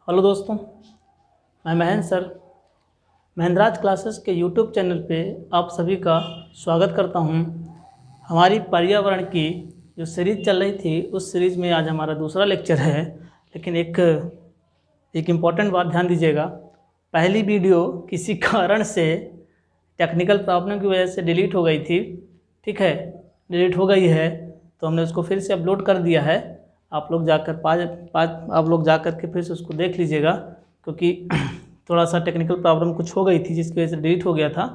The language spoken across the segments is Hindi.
हेलो दोस्तों, मैं महेंद्र सर महेंद्राज क्लासेस के यूट्यूब चैनल पे आप सभी का स्वागत करता हूं। हमारी पर्यावरण की जो सीरीज़ चल रही थी उस सीरीज़ में आज हमारा दूसरा लेक्चर है। लेकिन एक इम्पॉर्टेंट बात ध्यान दीजिएगा, पहली वीडियो किसी कारण से टेक्निकल प्रॉब्लम की वजह से डिलीट हो गई थी। ठीक है, डिलीट हो गई है तो हमने उसको फिर से अपलोड कर दिया है। आप लोग जाकर के फिर से उसको देख लीजिएगा, क्योंकि थोड़ा सा टेक्निकल प्रॉब्लम कुछ हो गई थी जिसकी वजह से डिलीट हो गया था।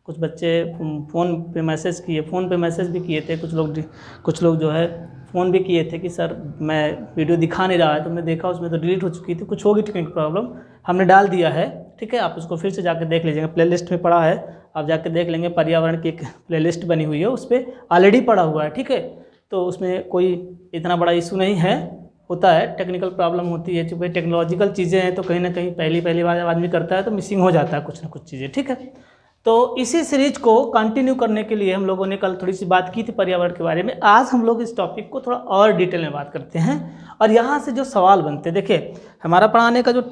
कुछ बच्चे फ़ोन पे मैसेज भी किए थे, कुछ लोग जो है फ़ोन भी किए थे कि सर मैं वीडियो दिखा नहीं रहा है, तो हमने देखा उसमें तो डिलीट हो चुकी थी, कुछ होगी टेक्निकल प्रॉब्लम, हमने डाल दिया है। ठीक है, आप उसको फिर से जाकर देख लीजिएगा, प्लेलिस्ट में पड़ा है, आप जाकर देख लेंगे। पर्यावरण की एक प्लेलिस्ट बनी हुई है, उस पर ऑलरेडी पड़ा हुआ है। ठीक है, तो उसमें कोई इतना बड़ा इशू नहीं है। होता है, टेक्निकल प्रॉब्लम होती है, चूँकि टेक्नोलॉजिकल चीज़ें हैं तो कहीं ना कहीं पहली बार आदमी करता है तो मिसिंग हो जाता है कुछ ना कुछ चीज़ें। ठीक है, तो इसी सीरीज को कंटिन्यू करने के लिए हम लोगों ने कल थोड़ी सी बात की थी पर्यावरण के बारे में। आज हम लोग इस टॉपिक को थोड़ा और डिटेल में बात करते हैं और यहाँ से जो सवाल बनते हैं, देखिए हमारा पढ़ाने का जो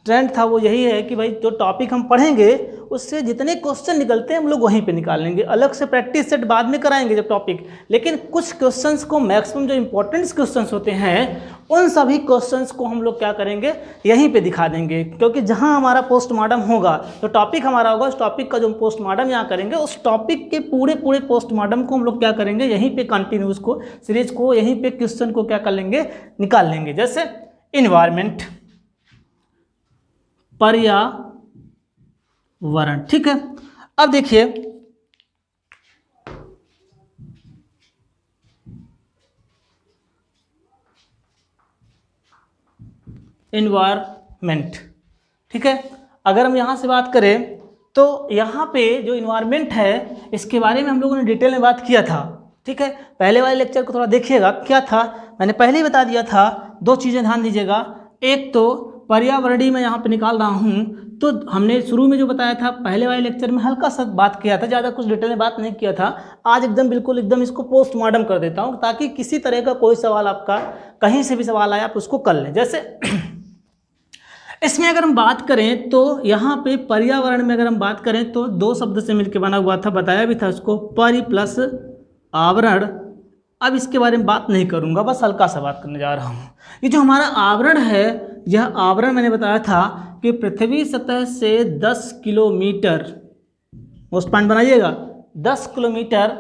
ट्रेंड था वो यही है कि भाई जो टॉपिक हम पढ़ेंगे उससे जितने क्वेश्चन निकलते हैं हम लोग वहीं पे निकालेंगे। अलग से प्रैक्टिस सेट बाद में कराएंगे जब टॉपिक, लेकिन कुछ क्वेश्चंस को, मैक्सिमम जो इंपॉर्टेंट क्वेश्चंस होते हैं उन सभी क्वेश्चंस को हम लोग क्या करेंगे, यहीं पे दिखा देंगे। क्योंकि जहां हमारा पोस्टमार्टम होगा, जो टॉपिक हमारा होगा उस टॉपिक का जो पोस्टमार्टम यहाँ करेंगे, उस टॉपिक के पूरे पोस्टमार्टम को हम लोग क्या करेंगे, यहीं पे कंटिन्यूस को, सीरीज को, यहीं पे क्वेश्चन को क्या कर लेंगे, निकाल लेंगे। जैसे इन्वायरमेंट, पर्यावरण। ठीक है, अब देखिए इन्वायरमेंट। ठीक है, अगर हम यहाँ से बात करें तो यहाँ पे जो इन्वायरमेंट है इसके बारे में हम लोगों ने डिटेल में बात किया था। ठीक है, पहले वाले लेक्चर को थोड़ा देखिएगा, क्या था मैंने पहले ही बता दिया था। दो चीज़ें ध्यान दीजिएगा, एक तो पर्यावरणीय मैं यहाँ पे निकाल रहा हूँ, तो हमने शुरू में जो बताया था पहले वाले लेक्चर में हल्का सा बात किया था, ज़्यादा कुछ डिटेल में बात नहीं किया था। आज एकदम इसको पोस्टमार्टम कर देता हूँ ताकि किसी तरह का कोई सवाल आपका कहीं से भी सवाल आया आप उसको कर लें। जैसे इसमें अगर हम बात करें तो यहाँ पे पर्यावरण में अगर हम बात करें तो दो शब्द से मिलकर बना हुआ था, बताया भी था उसको, परि प्लस आवरण। अब इसके बारे में बात नहीं करूँगा, बस हल्का सा बात करने जा रहा हूँ। ये जो हमारा आवरण है, यह आवरण मैंने बताया था कि पृथ्वी सतह से 10 किलोमीटर, मोस्ट पॉइंट बनाइएगा, 10 किलोमीटर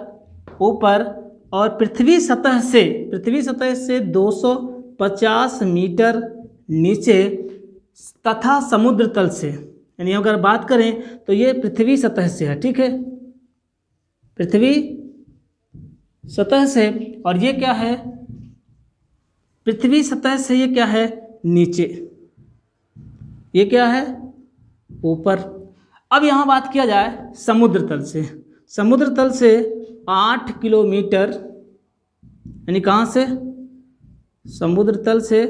ऊपर और पृथ्वी सतह से 250 मीटर नीचे तथा समुद्र तल से, यानी अगर बात करें तो ये पृथ्वी सतह से है। ठीक है, पृथ्वी सतह से, और ये क्या है, पृथ्वी सतह से ये क्या है, नीचे, ये क्या है, ऊपर। अब यहाँ बात किया जाए समुद्र तल से 8 किलोमीटर, यानी कहाँ से, समुद्र तल से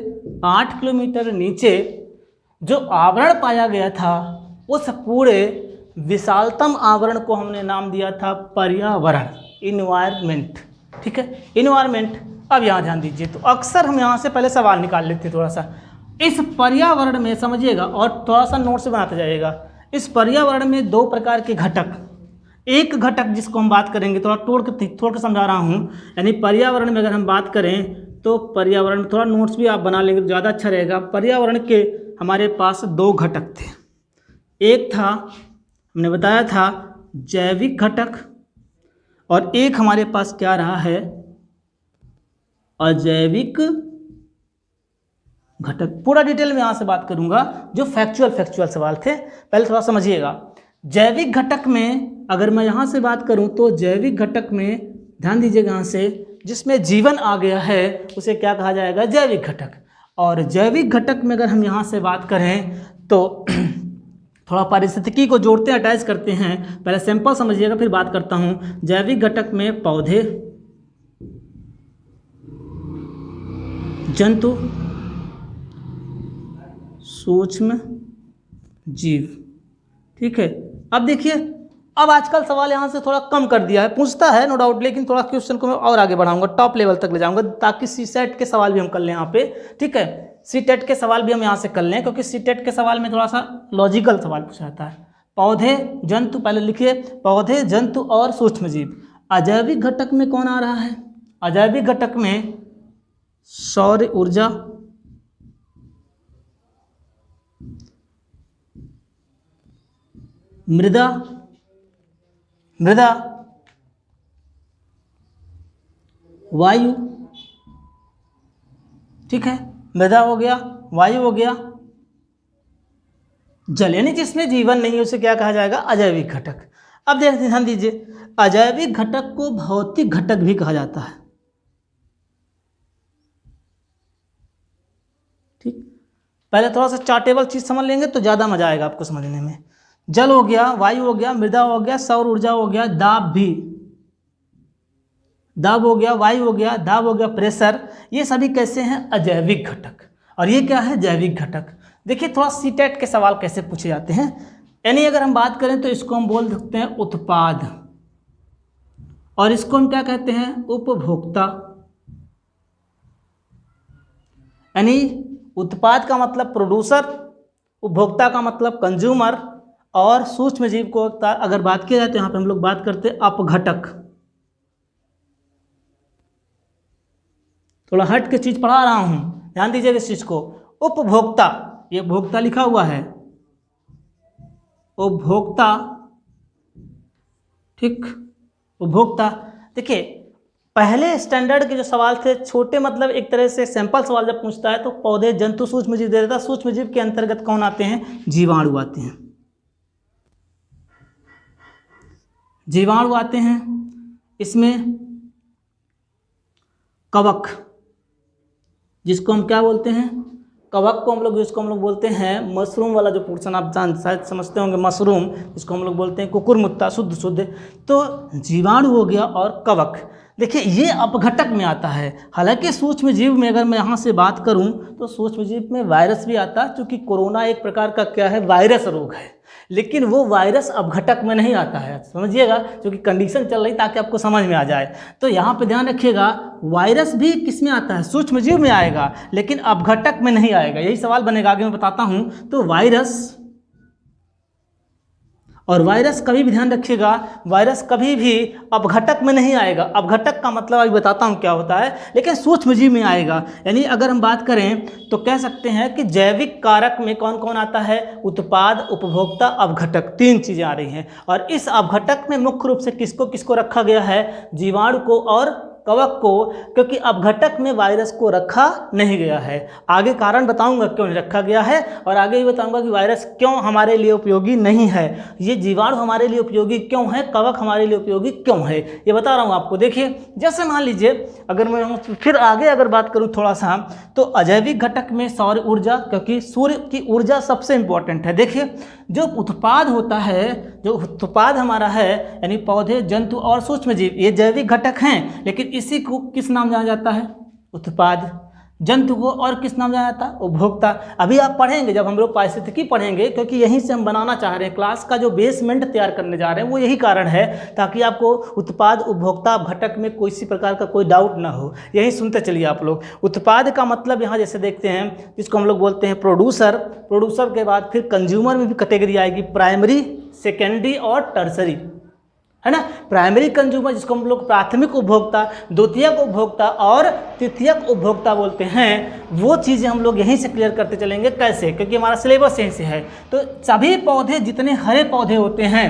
8 किलोमीटर नीचे जो आवरण पाया गया था उस पूरे विशालतम आवरण को हमने नाम दिया था पर्यावरण, इन्वायरमेंट। ठीक है, इन्वायरमेंट। अब यहाँ ध्यान दीजिए, तो अक्सर हम यहाँ से पहले सवाल निकाल लेते हैं थोड़ा सा। इस पर्यावरण में समझिएगा और थोड़ा सा नोट से बनाते जाइएगा। इस पर्यावरण में दो प्रकार के घटक, एक घटक जिसको हम बात करेंगे, थोड़ा तोड़ के समझा रहा हूँ, यानी पर्यावरण में अगर हम बात करें तो पर्यावरण में थोड़ा नोट्स भी आप बना लेंगे तो ज़्यादा अच्छा रहेगा। पर्यावरण के हमारे पास दो घटक थे, एक था हमने बताया था जैविक घटक, और एक हमारे पास क्या रहा है, अजैविक घटक। पूरा डिटेल में यहाँ से बात करूँगा, जो फैक्चुअल सवाल थे पहले थोड़ा समझिएगा। जैविक घटक में अगर मैं यहाँ से बात करूँ तो जैविक घटक में ध्यान दीजिएगा, यहाँ से जिसमें जीवन आ गया है उसे क्या कहा जाएगा, जैविक घटक। और जैविक घटक में अगर हम यहाँ से बात करें तो थोड़ा पारिस्थितिकी को जोड़ते हैं, अटैच करते हैं। पहले सिंपल समझिएगा फिर बात करता हूँ। जैविक घटक में पौधे, जंतु, सूक्ष्म जीव। ठीक है, अब देखिए अब आजकल सवाल यहाँ से थोड़ा कम कर दिया है, पूछता है नो डाउट, लेकिन थोड़ा क्वेश्चन को मैं और आगे बढ़ाऊंगा, टॉप लेवल तक ले जाऊंगा, ताकि सीसेट के सवाल भी हम कर लें यहाँ पे, ठीक है। सीटेट के सवाल भी हम यहाँ से कर लें, क्योंकि सीटेट के सवाल में थोड़ा सा लॉजिकल सवाल पूछा जाता है। पौधे जंतु, पहले लिखिए, पौधे जंतु और सूक्ष्म जीव। अजैविक घटक में कौन आ रहा है? अजैविक घटक में सौर ऊर्जा, मृदा, वायु, ठीक है, मृदा हो गया, वायु हो गया, जल, यानी जिसमें जीवन नहीं है उसे क्या कहा जाएगा? अजैविक घटक। अब ध्यान दीजिए, अजैविक घटक को भौतिक घटक भी कहा जाता है, ठीक। पहले थोड़ा सा चार्टेबल चीज समझ लेंगे तो ज्यादा मजा आएगा आपको समझने में। जल हो गया, वायु हो गया, मृदा हो गया, सौर ऊर्जा हो गया, दाब हो गया, वायु हो गया, दाब हो गया, प्रेशर, ये सभी कैसे हैं? अजैविक घटक। और ये क्या है? जैविक घटक। देखिए थोड़ा सीटेट के सवाल कैसे पूछे जाते हैं, यानी अगर हम बात करें तो इसको हम बोल सकते हैं उत्पाद, और इसको हम क्या कहते हैं? उपभोक्ता। यानी उत्पाद का मतलब प्रोड्यूसर, उपभोक्ता का मतलब कंज्यूमर, और सूक्ष्म जीव को अगर बात की जाए तो यहाँ पे हम लोग बात करते हैं अपघटक। थोड़ा हट के चीज पढ़ा रहा हूं, ध्यान दीजिएगा इस चीज को। उपभोक्ता, ये भोक्ता लिखा हुआ है, उपभोक्ता, ठीक, उपभोक्ता। देखिए पहले स्टैंडर्ड के जो सवाल थे छोटे, मतलब एक तरह से सैंपल सवाल जब पूछता है तो पौधे जंतु सूक्ष्म जीव दे देता। सूक्ष्म जीव के अंतर्गत कौन आते हैं? जीवाणु आते हैं, जीवाणु आते हैं। इसमें कवक, जिसको हम क्या बोलते हैं? कवक को हम लोग, जिसको हम लोग बोलते हैं मशरूम वाला जो पोर्शन, आप शायद समझते होंगे, मशरूम, जिसको हम लोग बोलते हैं कुकुरमुत्ता, शुद्ध। तो जीवाणु हो गया और कवक। देखिए ये अपघटक में आता है। हालांकि सूक्ष्म जीव में अगर मैं यहाँ से बात करूँ तो सूक्ष्म जीव में वायरस भी आता है, क्योंकि कोरोना एक प्रकार का क्या है? वायरस रोग है, लेकिन वो वायरस अपघटक में नहीं आता है, समझिएगा, क्योंकि कंडीशन चल रही ताकि आपको समझ में आ जाए। तो यहाँ पे ध्यान रखिएगा, वायरस भी किस में आता है? सूक्ष्म जीव में आएगा, लेकिन अपघटक में नहीं आएगा। यही सवाल बनेगा, आगे मैं बताता हूँ। तो वायरस, और वायरस कभी भी ध्यान रखिएगा, वायरस कभी भी अपघटक में नहीं आएगा। अपघटक का मतलब अभी बताता हूँ क्या होता है, लेकिन सूक्ष्म जीव में आएगा। यानी अगर हम बात करें तो कह सकते हैं कि जैविक कारक में कौन कौन आता है? उत्पाद, उपभोक्ता, अपघटक, तीन चीज़ें आ रही हैं। और इस अपघटक में मुख्य रूप से किसको किसको रखा गया है? जीवाणु को और कवक को, क्योंकि अपघटक में वायरस को रखा नहीं गया है। आगे कारण बताऊंगा क्यों नहीं रखा गया है, और आगे ये बताऊंगा कि वायरस क्यों हमारे लिए उपयोगी नहीं है, ये जीवाणु हमारे लिए उपयोगी क्यों है, कवक हमारे लिए उपयोगी क्यों है, ये बता रहा हूँ आपको। देखिए जैसे मान लीजिए, अगर मैं फिर आगे अगर बात करूँ थोड़ा सा, तो अजैविक घटक में सौर ऊर्जा, क्योंकि सूर्य की ऊर्जा सबसे इंपॉर्टेंट है। देखिए जो उत्पाद होता है, जो उत्पाद हमारा है, यानी पौधे, जंतु और सूक्ष्म जीव, ये जैविक घटक हैं, लेकिन इसी को किस नाम जाना जाता है? उत्पाद। जंतु को और किस नाम जाना जाता है? उपभोक्ता। अभी आप पढ़ेंगे, जब हम लोग पारिस्थितिकी पढ़ेंगे, क्योंकि यहीं से हम बनाना चाह रहे हैं, क्लास का जो बेसमेंट तैयार करने जा रहे हैं वो यही कारण है, ताकि आपको उत्पाद, उपभोक्ता, घटक में कोई सी प्रकार का कोई डाउट ना हो। यही सुनते चलिए आप लोग। उत्पाद का मतलब यहाँ जैसे देखते हैं, जिसको हम लोग बोलते हैं प्रोड्यूसर। प्रोड्यूसर के बाद फिर कंज्यूमर में भी कैटेगरी आएगी, प्राइमरी, सेकेंडरी और टर्सरी, है ना। प्राइमरी कंज्यूमर, जिसको हम लोग प्राथमिक उपभोक्ता, द्वितीयक उपभोक्ता और तृतीयक उपभोक्ता बोलते हैं, वो चीज़ें हम लोग यहीं से क्लियर करते चलेंगे। कैसे? क्योंकि हमारा सिलेबस यहीं से है। तो सभी पौधे, जितने हरे पौधे होते हैं,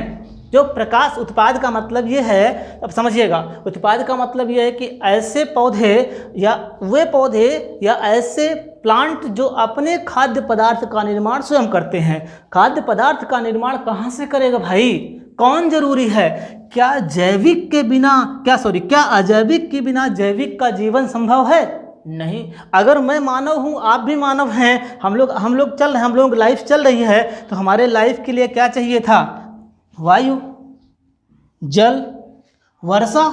जो प्रकाश, उत्पाद का मतलब ये है, अब समझिएगा, उत्पाद का मतलब ये है कि ऐसे पौधे या वे पौधे या ऐसे प्लांट जो अपने खाद्य पदार्थ का निर्माण स्वयं करते हैं। खाद्य पदार्थ का निर्माण कहाँ से करेगा भाई? कौन जरूरी है? क्या जैविक के बिना, क्या अजैविक के बिना जैविक का जीवन संभव है? नहीं। अगर मैं मानव हूँ, आप भी मानव हैं, हम लोग चल रहे हैं, हम लोग लाइफ चल रही है, तो हमारे लाइफ के लिए क्या चाहिए था? वायु, जल, वर्षा,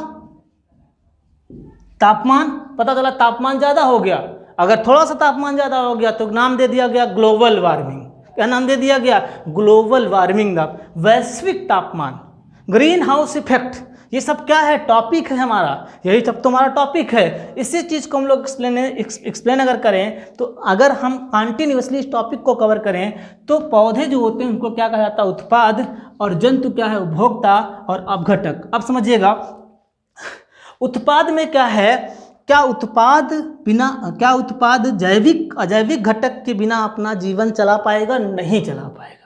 तापमान। पता चला तापमान ज़्यादा हो गया, अगर थोड़ा सा तापमान ज़्यादा हो गया तो नाम दे दिया गया ग्लोबल वार्मिंग। क्या नाम दे दिया गया? ग्लोबल वार्मिंग नाम, वैश्विक तापमान। ग्रीन हाउस इफेक्ट, ये सब क्या है, टॉपिक है हमारा, यही सब तुम्हारा टॉपिक है। इसी चीज़ को हम लोग एक्सप्लेन अगर करें तो अगर हम कंटिन्यूसली इस टॉपिक को कवर करें तो पौधे जो होते हैं उनको क्या कहा जाता है, उत्पाद, और जंतु क्या है, उपभोक्ता और अपघटक। अब समझिएगा उत्पाद में क्या है, क्या उत्पाद जैविक अजैविक घटक के बिना अपना जीवन चला पाएगा, नहीं चला पाएगा।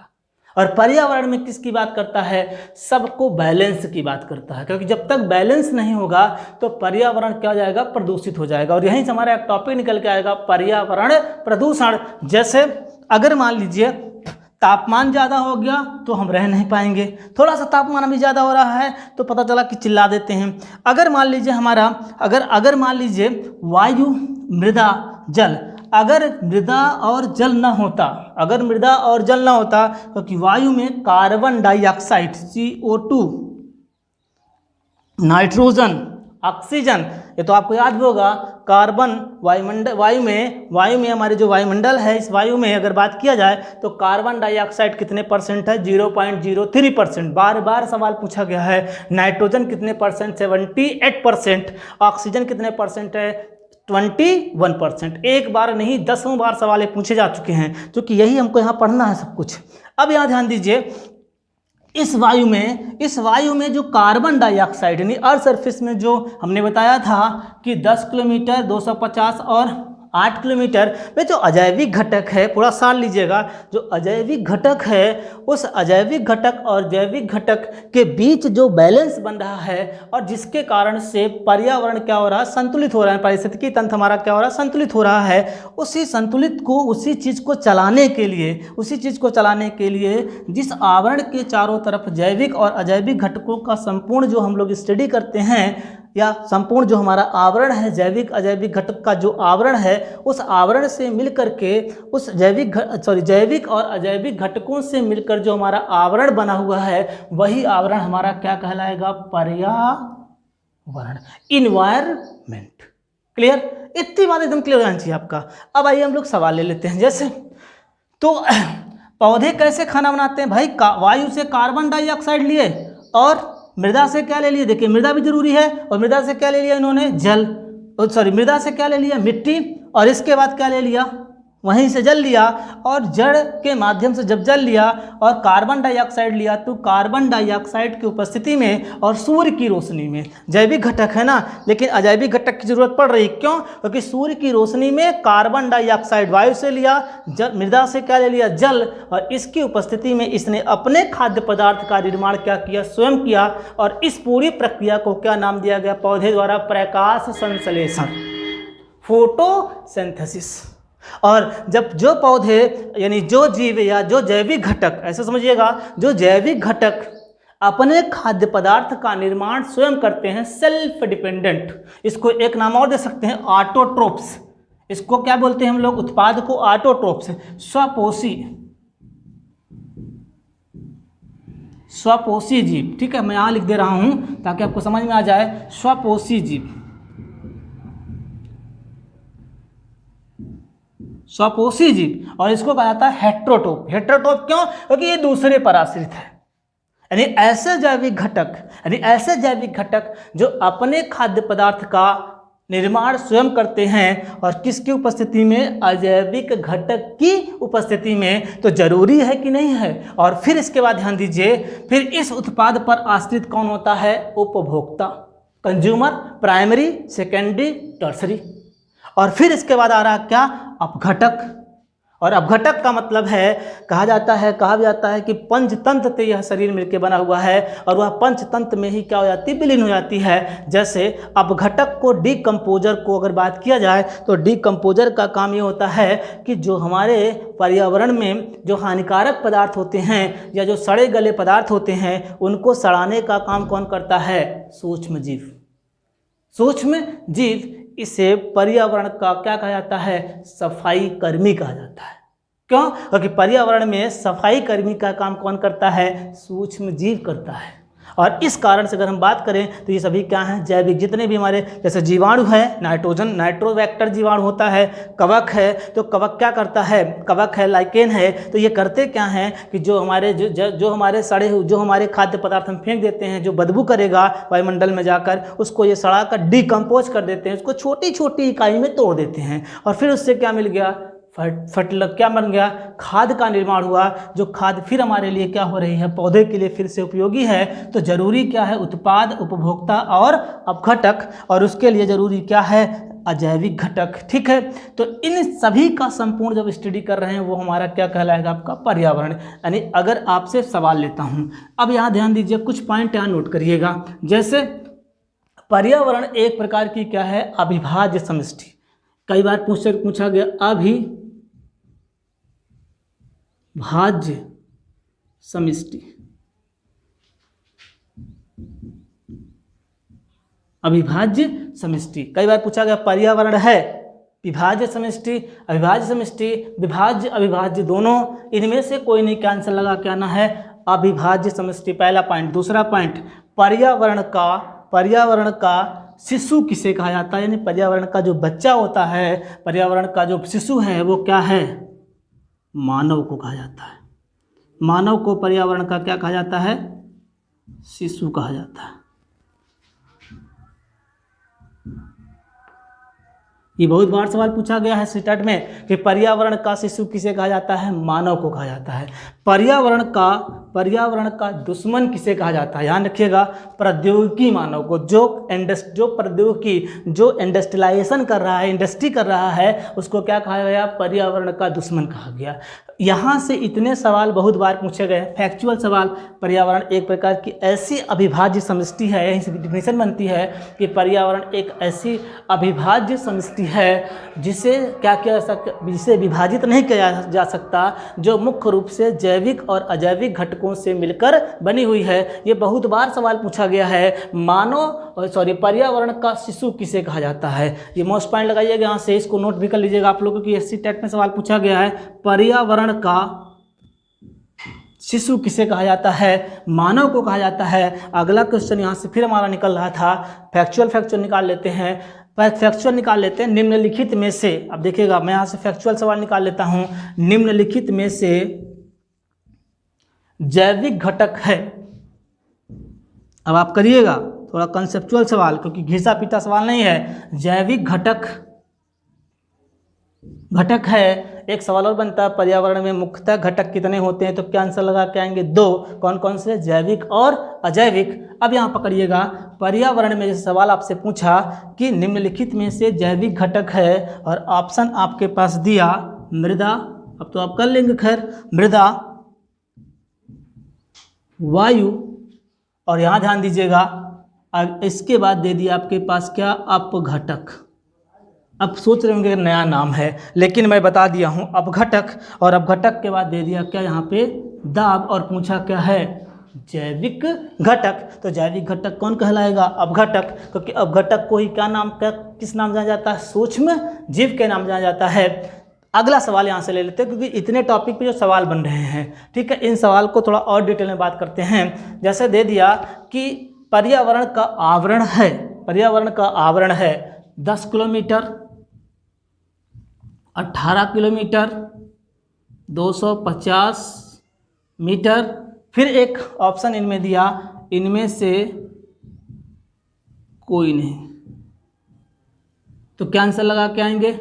और पर्यावरण में किसकी बात करता है, सबको बैलेंस की बात करता है, क्योंकि जब तक बैलेंस नहीं होगा तो पर्यावरण क्या हो जाएगा, प्रदूषित हो जाएगा। और यहीं से हमारा एक टॉपिक निकल के आएगा, पर्यावरण प्रदूषण। जैसे अगर मान लीजिए तापमान ज़्यादा हो गया तो हम रह नहीं पाएंगे, थोड़ा सा तापमान अभी ज़्यादा हो रहा है तो पता चला कि चिल्ला देते हैं। अगर मान लीजिए हमारा अगर मान लीजिए वायु, मृदा, जल, अगर मृदा और जल ना होता, क्योंकि वायु में carbon dioxide CO2, nitrogen, oxygen, ये तो आपको याद होगा, कार्बन वायु में हमारे जो वायुमंडल है, इस वायु में अगर बात किया जाए तो कार्बन डाइऑक्साइड कितने परसेंट है, 0.03%। बार बार सवाल पूछा गया है। नाइट्रोजन कितने परसेंट, 78%। ऑक्सीजन कितने परसेंट है, 21%। एक बार नहीं 10 बार सवाल पूछे जा चुके हैं, क्योंकि यही हमको यहाँ पढ़ना है सब कुछ। अब यहाँ ध्यान दीजिए, इस वायु में जो कार्बन डाइऑक्साइड यानी अर्थ सरफेस में जो हमने बताया था कि 10 किलोमीटर, 250 और 8 किलोमीटर में जो अजैविक घटक है, पूरा साल लीजिएगा, जो अजैविक घटक है उस अजैविक घटक और जैविक घटक के बीच जो बैलेंस बन रहा है और जिसके कारण से पर्यावरण क्या हो रहा है, संतुलित हो रहा है, पारिस्थितिकी तंत्र हमारा क्या हो रहा है, संतुलित हो रहा है। उसी चीज़ को चलाने के लिए जिस आवरण के चारों तरफ जैविक और अजैविक घटकों का संपूर्ण जो हम लोग स्टडी करते हैं, या संपूर्ण जो हमारा आवरण है जैविक अजैविक घटक का जो आवरण है, उस आवरण से मिलकर के उस जैविक और अजैविक घटकों से मिलकर जो हमारा आवरण बना हुआ है, वही आवरण हमारा क्या कहलाएगा, पर्यावरण, इन्वायरमेंट। क्लियर, इतनी बात एकदम क्लियर होनी चाहिए आपका। अब आइए हम लोग सवाल ले लेते हैं। जैसे तो पौधे कैसे खाना बनाते हैं भाई, वायु से कार्बन डाइऑक्साइड लिए और मृदा से क्या ले लिए, देखिए मृदा भी जरूरी है, और मृदा से क्या ले लिया इन्होंने, मृदा से क्या ले लिया, मिट्टी, और इसके बाद क्या ले लिया, वहीं से जल लिया, और जड़ के माध्यम से जब जल लिया और कार्बन डाइऑक्साइड लिया, तो कार्बन डाइऑक्साइड की उपस्थिति में और सूर्य की रोशनी में, जैविक घटक है ना, लेकिन अजैविक घटक की जरूरत पड़ रही, क्यों, क्योंकि सूर्य की रोशनी में कार्बन डाइऑक्साइड वायु से लिया, मृदा से क्या ले लिया, जल, और इसकी उपस्थिति में इसने अपने खाद्य पदार्थ का निर्माण क्या किया, स्वयं किया। और इस पूरी प्रक्रिया को क्या नाम दिया गया, पौधे द्वारा प्रकाश संश्लेषण, फोटोसिंथेसिस। और जब जो पौधे यानी जो जीव या जो जैविक घटक, ऐसे समझिएगा, जो जैविक घटक अपने खाद्य पदार्थ का निर्माण स्वयं करते हैं, सेल्फ डिपेंडेंट, इसको एक नाम और दे सकते हैं, ऑटोट्रोप्स। इसको क्या बोलते हैं हम लोग, उत्पाद को ऑटोट्रोप्स, स्वपोषी जीव। ठीक है, मैं यहाँ लिख दे रहा हूँ ताकि आपको समझ में आ जाए, स्वपोषी जीव, स्वपोषी जीव। और इसको कहा जाता है हेट्रोटोप। हेट्रोटोप क्यों, क्योंकि ये दूसरे पर आश्रित है, यानी ऐसे जैविक घटक जो अपने खाद्य पदार्थ का निर्माण स्वयं करते हैं, और किसकी उपस्थिति में, अजैविक घटक की उपस्थिति में। तो जरूरी है कि नहीं है। और फिर इसके बाद ध्यान दीजिए, फिर इस उत्पाद पर आश्रित कौन होता है, उपभोक्ता, कंज्यूमर, प्राइमरी, सेकेंडरी, टर्सरी। और फिर इसके बाद आ रहा क्या, अपघटक। और अपघटक का मतलब है, कहा जाता है कि पंचतंत्र से यह शरीर मिलकर बना हुआ है, और वह पंचतंत्र में ही क्या हो जाती है, विलीन हो जाती है। जैसे अपघटक को, डीकम्पोजर को अगर बात किया जाए तो डीकम्पोजर का काम ये होता है कि जो हमारे पर्यावरण में जो हानिकारक पदार्थ होते हैं या जो सड़े गले पदार्थ होते हैं, उनको सड़ाने का काम कौन करता है, सूक्ष्म जीव। सूक्ष्म जीव, इसे पर्यावरण का क्या कहा जाता है, सफाई कर्मी कहा जाता है। क्यों, क्योंकि पर्यावरण में सफाई कर्मी का काम कौन करता है, सूक्ष्म जीव करता है। और इस कारण से अगर हम बात करें तो ये सभी क्या हैं, जैविक। जितने भी हमारे जैसे जीवाणु है, नाइट्रोजन नाइट्रोवेक्टर जीवाणु होता है, कवक है, तो कवक क्या करता है, कवक है, लाइकेन है, तो ये करते क्या हैं कि जो हमारे जो हमारे सड़े जो हमारे खाद्य पदार्थ हम फेंक देते हैं, जो बदबू करेगा वायुमंडल में जाकर, उसको ये सड़ा कर डिकम्पोज कर देते हैं, उसको छोटी छोटी इकाई में तोड़ देते हैं और फिर उससे क्या मिल गया, क्या बन गया, खाद का निर्माण हुआ। जो खाद फिर हमारे लिए क्या हो रही है, पौधे के लिए फिर से उपयोगी है। तो जरूरी क्या है, उत्पाद, उपभोक्ता और अपघटक, और उसके लिए जरूरी क्या है, अजैविक घटक। ठीक है, तो इन सभी का संपूर्ण जब स्टडी कर रहे हैं वो हमारा क्या कहलाएगा, आपका पर्यावरण। यानी अगर आपसे सवाल लेता हूं, अब यहाँ ध्यान दीजिए, कुछ पॉइंट यहाँ नोट करिएगा। जैसे पर्यावरण एक प्रकार की क्या है, अविभाज्य समष्टि। कई बार पूछा गया अविभाज्य समष्टि, अविभाज्य समष्टि। कई बार पूछा गया पर्यावरण है विभाज्य समष्टि, अविभाज्य समष्टि, विभाज्य अविभाज्य दोनों, इनमें से कोई नहीं का आंसर लगा के आना है अविभाज्य समष्टि, पहला पॉइंट। दूसरा पॉइंट, पर्यावरण का शिशु किसे कहा जाता है, यानी पर्यावरण का जो बच्चा होता है, पर्यावरण का जो शिशु है वो क्या है, मानव को कहा जाता है। मानव को पर्यावरण का क्या कहा जाता है, शिशु कहा जाता है। ये बहुत बार सवाल पूछा गया है सीटेट में कि पर्यावरण का शिशु किसे कहा जाता है, मानव को कहा जाता है। पर्यावरण का दुश्मन किसे कहा जाता है, ध्यान रखिएगा, प्रौद्योगिकी मानव को, जो प्रौद्योगिकी, जो इंडस्ट्रियलाइजेशन कर रहा है, इंडस्ट्री कर रहा है, उसको क्या कहा गया, पर्यावरण का दुश्मन कहा गया। यहाँ से इतने सवाल बहुत बार पूछे गए, फैक्चुअल सवाल। पर्यावरण एक प्रकार की ऐसी अविभाज्य समष्टि है, यहीं से डिफिनेशन बनती है कि पर्यावरण एक ऐसी अविभाज्य समष्टि है जिसे क्या किया जा सकता, जिसे विभाजित नहीं किया जा सकता, जो मुख्य रूप से जैविक और अजैविक घटकों से मिलकर बनी हुई है। ये बहुत बार सवाल पूछा गया है, पर्यावरण का शिशु किसे कहा जाता है। ये मोस्ट पॉइंट लगाइएगा, यहाँ से इसको नोट भी कर लीजिएगा आप लोगों की, एससी टेट में सवाल पूछा गया है, पर्यावरण का शिशु किसे कहा जाता है, मानव को कहा जाता है। अगला क्वेश्चन यहाँ से फिर हमारा निकल रहा था, फैक्चुअल निकाल लेते हैं। निम्नलिखित में से, अब देखिएगा मैं यहाँ से फैक्चुअल सवाल निकाल लेता हूँ, निम्नलिखित में से जैविक घटक है। अब आप करिएगा थोड़ा कंसेप्चुअल सवाल, क्योंकि घिसा पीटा सवाल नहीं है। जैविक घटक है। एक सवाल और बनता है, पर्यावरण में मुख्यतः घटक कितने होते हैं, तो क्या आंसर लगा के आएंगे, 2। कौन कौन से, जैविक और अजैविक। अब यहाँ पकड़िएगा, पर्यावरण में जैसे सवाल आपसे पूछा कि निम्नलिखित में से जैविक घटक है, और ऑप्शन आपके पास दिया मृदा, अब तो आप कर लेंगे खैर, मृदा, वायु, और यहाँ ध्यान दीजिएगा इसके बाद दे दिया आपके पास क्या, अपघटक। अब सोच रहे होंगे नया नाम है, लेकिन मैं बता दिया हूँ अपघटक, और अपघटक के बाद दे दिया क्या यहाँ पे, दाब, और पूछा क्या है, जैविक घटक। तो जैविक घटक कौन कहलाएगा, अपघटक, क्योंकि अपघटक को ही क्या नाम, किस नाम जाना जाता है, सूक्ष्म जीव के नाम जाना जाता है। अगला सवाल यहाँ से ले लेते हैं, क्योंकि इतने टॉपिक पे जो सवाल बन रहे हैं, ठीक है, इन सवाल को थोड़ा और डिटेल में बात करते हैं। जैसे दे दिया कि पर्यावरण का आवरण है 10 किलोमीटर, 18 किलोमीटर, 250 मीटर, फिर एक ऑप्शन इनमें दिया, इनमें से कोई नहीं। तो क्या आंसर लगा के आएंगे,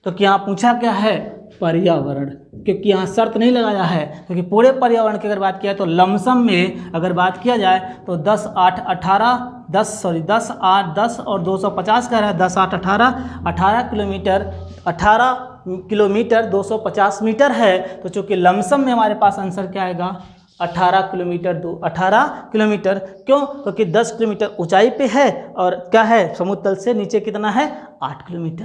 तो क्या पूछा क्या है, पर्यावरण, क्योंकि यहाँ शर्त नहीं लगाया है, क्योंकि पूरे पर्यावरण की अगर बात किया तो लमसम में अगर बात किया जाए तो 10 8 और 250 कह रहा है, 10 8 18 किलोमीटर 250 मीटर है। तो चूँकि लमसम में हमारे पास आंसर क्या आएगा, 18 किलोमीटर। क्यों, क्योंकि 10 किलोमीटर ऊंचाई पे है, और क्या है, समुद्र तल से नीचे कितना है, 8 किलोमीटर,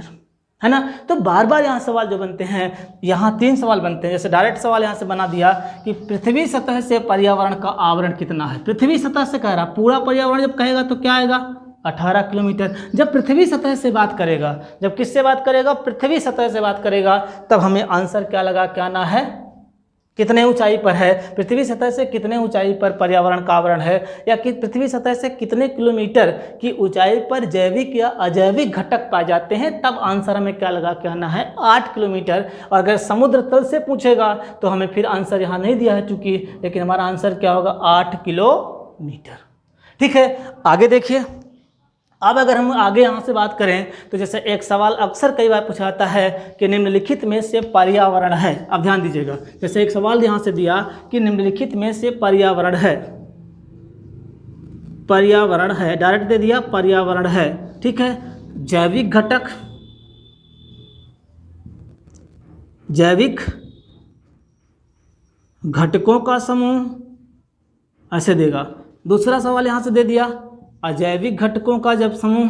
है ना। तो बार बार यहाँ सवाल जो बनते हैं, यहाँ 3 सवाल बनते हैं। जैसे डायरेक्ट सवाल यहाँ से बना दिया कि पृथ्वी सतह से पर्यावरण का आवरण कितना है। पृथ्वी सतह से कह रहा, पूरा पर्यावरण जब कहेगा तो क्या आएगा, 18 किलोमीटर। जब पृथ्वी सतह से बात करेगा, जब किससे बात करेगा, पृथ्वी सतह से बात करेगा, तब हमें आंसर क्या लगा के आना है, कितने ऊंचाई पर है, पृथ्वी सतह से कितने ऊंचाई पर पर्यावरण का आवरण है, या कि पृथ्वी सतह से कितने किलोमीटर की ऊंचाई पर जैविक या अजैविक घटक पाए जाते हैं, तब आंसर हमें क्या लगा के आना है 8 किलोमीटर। और अगर समुद्र तल से पूछेगा तो हमें फिर आंसर यहाँ नहीं दिया है चूंकि, लेकिन हमारा आंसर क्या होगा 8 किलोमीटर। ठीक है, आगे देखिए। अब अगर हम आगे यहाँ से बात करें तो जैसे एक सवाल अक्सर कई बार पूछा जाता है कि निम्नलिखित में से पर्यावरण है। अब ध्यान दीजिएगा, जैसे एक सवाल यहाँ से दिया कि निम्नलिखित में से पर्यावरण है, पर्यावरण है, डायरेक्ट दे दिया पर्यावरण है। ठीक है, जैविक घटक, जैविक घटकों का समूह ऐसे देगा। दूसरा सवाल यहाँ से दे दिया अजैविक घटकों का जब समूह,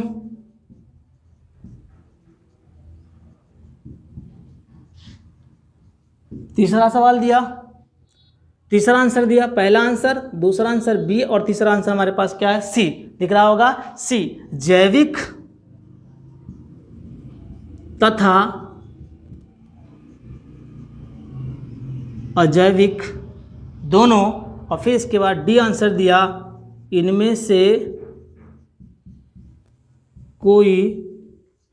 तीसरा सवाल दिया, तीसरा आंसर दिया, पहला आंसर, दूसरा आंसर बी और तीसरा आंसर हमारे पास क्या है सी, दिख रहा होगा सी, जैविक तथा अजैविक दोनों, और फिर इसके बाद डी आंसर दिया इनमें से कोई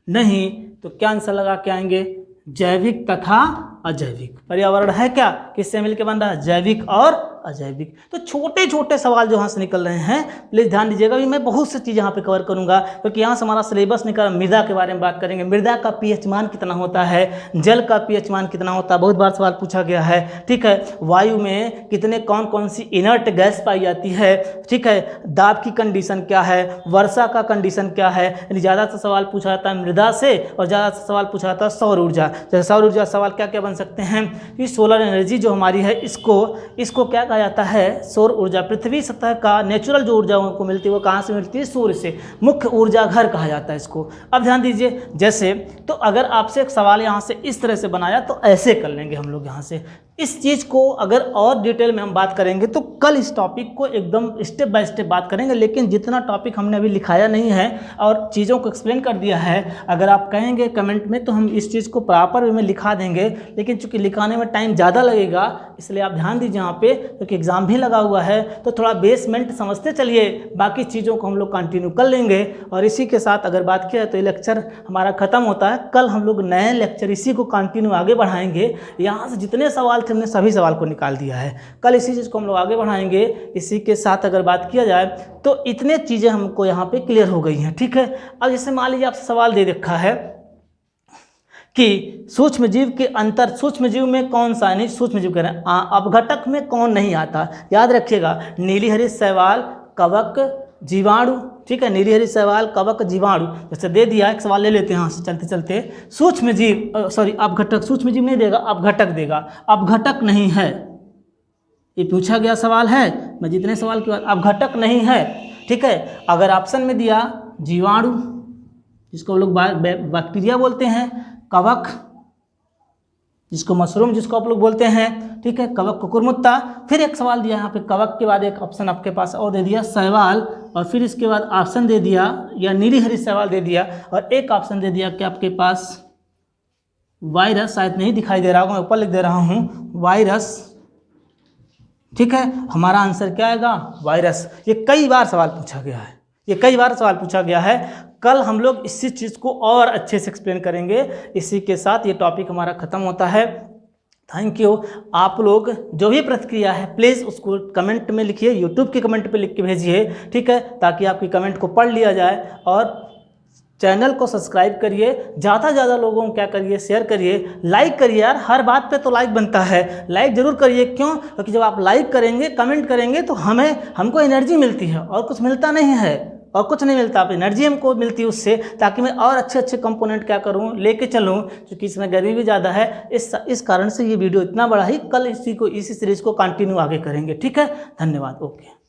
नहीं। तो क्या आंसर लगा के आएंगे जैविक तथा अजैविक। पर्यावरण है क्या, किससे मिलकर बन रहा है, जैविक और अजैविक। तो छोटे छोटे सवाल जो यहाँ से निकल रहे हैं, प्लीज़ ध्यान दीजिएगा। मैं बहुत सी चीज़ यहाँ पे कवर करूँगा क्योंकि यहाँ से हमारा सिलेबस निकल, मृदा के बारे में बात करेंगे। मृदा का पीएच मान कितना होता है, जल का पीएच मान कितना होता है, बहुत बार सवाल पूछा गया है। ठीक है, वायु में कितने कौन कौन सी इनर्ट गैस पाई जाती है। ठीक है, दाब की कंडीशन क्या है, वर्षा का कंडीशन क्या है। यानी ज़्यादा से सवाल पूछा जाता है मृदा से और ज़्यादा से सवाल पूछा जाता है सौर ऊर्जा। जैसे सौर ऊर्जा सवाल क्या क्या बन सकते हैं कि सोलर एनर्जी जो हमारी है, इसको क्या कहा जाता है, सौर ऊर्जा। पृथ्वी सतह का नेचुरल जो ऊर्जा को मिलती है वो कहाँ से मिलती है, सूर्य से। मुख्य ऊर्जा घर कहा जाता है इसको। अब ध्यान दीजिए, जैसे तो अगर आपसे एक सवाल यहाँ से इस तरह से बनाया तो ऐसे कर लेंगे हम लोग। यहाँ से इस चीज़ को अगर और डिटेल में हम बात करेंगे तो कल इस टॉपिक को एकदम स्टेप बाय स्टेप बात करेंगे, लेकिन जितना टॉपिक हमने अभी लिखाया नहीं है और चीज़ों को एक्सप्लेन कर दिया है, अगर आप कहेंगे कमेंट में तो हम इस चीज़ को प्रॉपर वे में लिखा देंगे। लेकिन चूंकि लिखाने में टाइम ज़्यादा लगेगा, इसलिए आप ध्यान दीजिए यहाँ पे, क्योंकि एग्ज़ाम भी लगा हुआ है तो थोड़ा बेसमेंट समझते चलिए, बाकी चीज़ों को हम लोग कंटिन्यू कर लेंगे। और इसी के साथ अगर बात किया तो ये लेक्चर हमारा ख़त्म होता है। कल हम लोग नए लेक्चर इसी को कंटिन्यू आगे बढ़ाएंगे। यहाँ से जितने सवाल थे हमने सभी सवाल को निकाल दिया है, कल इसी चीज़ को हम लोग आगे बढ़ाएंगे। इसी के साथ अगर बात किया जाए तो इतने चीज़ें हमको यहाँ पे क्लियर हो गई हैं। ठीक है, अब जैसे मान लीजिए आपसे सवाल दे रखा है कि सूक्ष्म जीव के अंतर, सूक्ष्म जीव में कौन सा, नहीं सूक्ष्म जीव कह रहे हैं, अपघटक में कौन नहीं आता। याद रखिएगा, नीली हरित शैवाल, कवक, जीवाणु। ठीक है, नीली हरित शैवाल, कवक, जीवाणु। जैसे दे दिया, एक सवाल ले लेते हैं यहाँ से चलते चलते। सूक्ष्म जीव, सॉरी अपघटक, सूक्ष्म जीव नहीं देगा, अपघटक देगा। अपघटक नहीं है, ये पूछा गया सवाल है। मैं जितने सवाल के बाद अपघटक नहीं है। ठीक है, अगर ऑप्शन में दिया जीवाणु, जिसको लोग बैक्टीरिया बोलते हैं, कवक जिसको मशरूम जिसको आप लोग बोलते हैं। ठीक है, कवक कुकुरमुत्ता। फिर एक सवाल दिया यहाँ पे, कवक के बाद एक ऑप्शन आपके पास और दे दिया शैवाल, और फिर इसके बाद ऑप्शन दे दिया या नीली हरित शैवाल दे दिया, और एक ऑप्शन दे दिया कि आपके पास वायरस, शायद नहीं दिखाई दे रहा होगा, मैं ऊपर लिख दे रहा हूँ वायरस। ठीक है, हमारा आंसर क्या आएगा, वायरस। ये कई बार सवाल पूछा गया है, ये कई बार सवाल पूछा गया है। कल हम लोग इसी चीज़ को और अच्छे से एक्सप्लेन करेंगे। इसी के साथ ये टॉपिक हमारा ख़त्म होता है। Thank you. आप लोग जो भी प्रतिक्रिया है प्लीज़ उसको कमेंट में लिखिए, यूट्यूब के कमेंट पे लिख के भेजिए। ठीक है, ताकि आपकी कमेंट को पढ़ लिया जाए। और चैनल को सब्सक्राइब करिए, ज़्यादा से ज़्यादा लोगों को क्या करिए, शेयर करिए, लाइक करिए। यार हर बात पे तो लाइक बनता है, लाइक ज़रूर करिए। क्यों? क्योंकि जब आप लाइक करेंगे, कमेंट करेंगे तो हमको एनर्जी मिलती है, और कुछ मिलता नहीं है, और कुछ नहीं मिलता, आप एनर्जी हमको मिलती है उससे, ताकि मैं और अच्छे अच्छे कंपोनेंट क्या करूं, लेके चलूं। क्योंकि इसमें गर्मी भी ज़्यादा है, इस कारण से ये वीडियो इतना बड़ा ही। कल इसी सीरीज़ को कंटिन्यू आगे करेंगे। ठीक है, धन्यवाद। ओके।